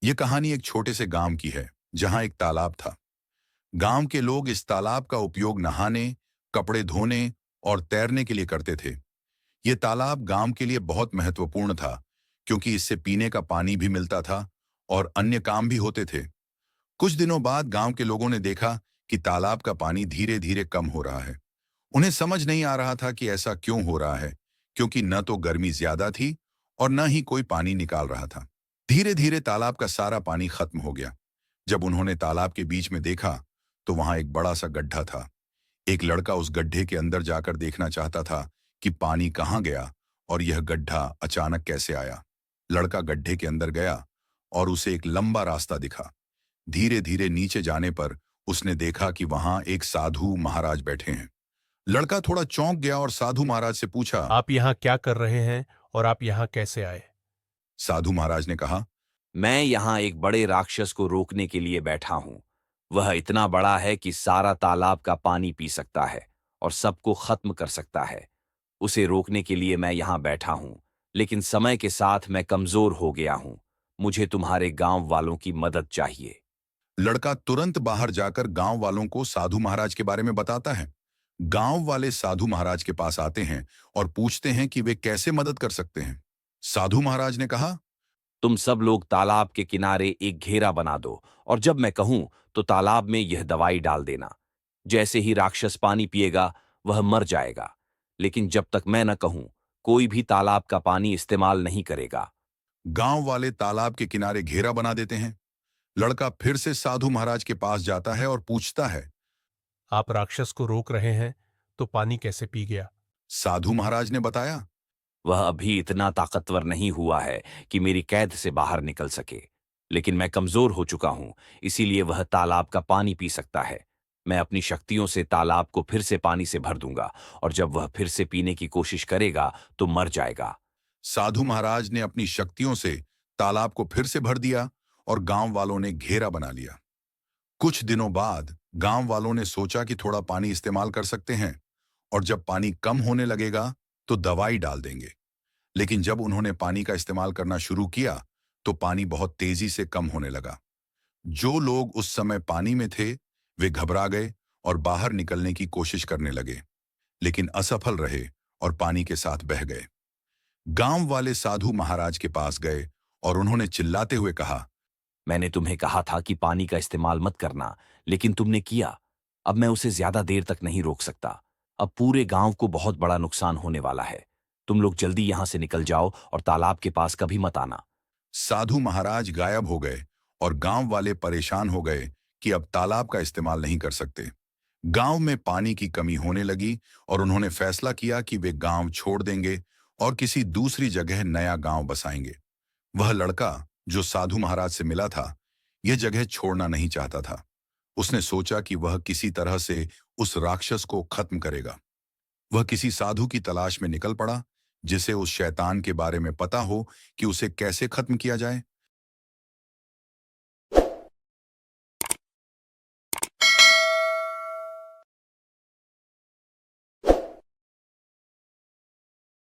ये कहानी एक छोटे से गांव की है जहां एक तालाब था। गांव के लोग इस तालाब का उपयोग नहाने, कपड़े धोने और तैरने के लिए करते थे। ये तालाब गांव के लिए बहुत महत्वपूर्ण था क्योंकि इससे पीने का पानी भी मिलता था और अन्य काम भी होते थे। कुछ दिनों बाद गांव के लोगों ने देखा कि तालाब का पानी धीरे धीरे कम हो रहा है। उन्हें समझ नहीं आ रहा था कि ऐसा क्यों हो रहा है, क्योंकि न तो गर्मी ज्यादा थी और न ही कोई पानी निकाल रहा था। धीरे धीरे तालाब का सारा पानी खत्म हो गया। जब उन्होंने तालाब के बीच में देखा तो वहां एक बड़ा सा गड्ढा था। एक लड़का उस गड्ढे के अंदर जाकर देखना चाहता था कि पानी कहाँ गया और यह गड्ढा अचानक कैसे आया। लड़का गड्ढे के अंदर गया और उसे एक लंबा रास्ता दिखा। धीरे धीरे नीचे जाने पर उसने देखा कि वहां एक साधु महाराज बैठे हैं। लड़का थोड़ा चौंक गया और साधु महाराज से पूछा। आप यहाँ क्या कर रहे हैं और आप यहाँ कैसे आए? साधु महाराज ने कहा। मैं यहाँ एक बड़े राक्षस को रोकने के लिए बैठा हूँ। वह इतना बड़ा है कि सारा तालाब का पानी पी सकता है और सबको खत्म कर सकता है। उसे रोकने के लिए मैं यहाँ बैठा हूँ, लेकिन समय के साथ मैं कमजोर हो गया हूँ। मुझे तुम्हारे गांव वालों की मदद चाहिए। लड़का तुरंत बाहर जाकर गांव वालों को साधु महाराज के बारे में बताता है। गांव वाले साधु महाराज के पास आते हैं और पूछते हैं कि वे कैसे मदद कर सकते हैं। साधु महाराज ने कहा। तुम सब लोग तालाब के किनारे एक घेरा बना दो और जब मैं कहूं तो तालाब में यह दवाई डाल देना। जैसे ही राक्षस पानी पिएगा वह मर जाएगा, लेकिन जब तक मैं न कहूं कोई भी तालाब का पानी इस्तेमाल नहीं करेगा। गांव वाले तालाब के किनारे घेरा बना देते हैं। लड़का फिर से साधु महाराज के पास जाता है और पूछता है। आप राक्षस को रोक रहे हैं तो पानी कैसे पी गया? साधु महाराज ने बताया। वह अभी इतना ताकतवर नहीं हुआ है कि मेरी कैद से बाहर निकल सके, लेकिन मैं कमजोर हो चुका हूं, इसीलिए वह तालाब का पानी पी सकता है। मैं अपनी शक्तियों से तालाब को फिर से पानी से भर दूंगा और जब वह फिर से पीने की कोशिश करेगा तो मर जाएगा। साधु महाराज ने अपनी शक्तियों से तालाब को फिर से भर दिया और गांव वालों ने घेरा बना लिया। कुछ दिनों बाद गांव वालों ने सोचा कि थोड़ा पानी इस्तेमाल कर सकते हैं और जब पानी कम होने लगेगा तो दवाई डाल देंगे। लेकिन जब उन्होंने पानी का इस्तेमाल करना शुरू किया तो पानी बहुत तेजी से कम होने लगा। जो लोग उस समय पानी में थे वे घबरा गए और बाहर निकलने की कोशिश करने लगे, लेकिन असफल रहे और पानी के साथ बह गए। गांव वाले साधु महाराज के पास गए और उन्होंने चिल्लाते हुए कहा। मैंने तुम्हें कहा था कि पानी का इस्तेमाल मत करना, लेकिन तुमने किया। अब मैं उसे ज्यादा देर तक नहीं रोक सकता। अब पूरे गांव को बहुत बड़ा नुकसान होने वाला है। तुम लोग जल्दी यहां से निकल जाओ और तालाब के पास कभी मत आना। साधु महाराज गायब हो गए और गांव वाले परेशान हो गए कि अब तालाब का इस्तेमाल नहीं कर सकते। गांव में पानी की कमी होने लगी और उन्होंने फैसला किया कि वे गांव छोड़ देंगे और किसी दूसरी जगह नया गांव बसाएंगे। वह लड़का जो साधु महाराज से मिला था यह जगह छोड़ना नहीं चाहता था। उसने सोचा कि वह किसी तरह से उस राक्षस को खत्म करेगा। वह किसी साधु की तलाश में निकल पड़ा जिसे उस शैतान के बारे में पता हो कि उसे कैसे खत्म किया जाए।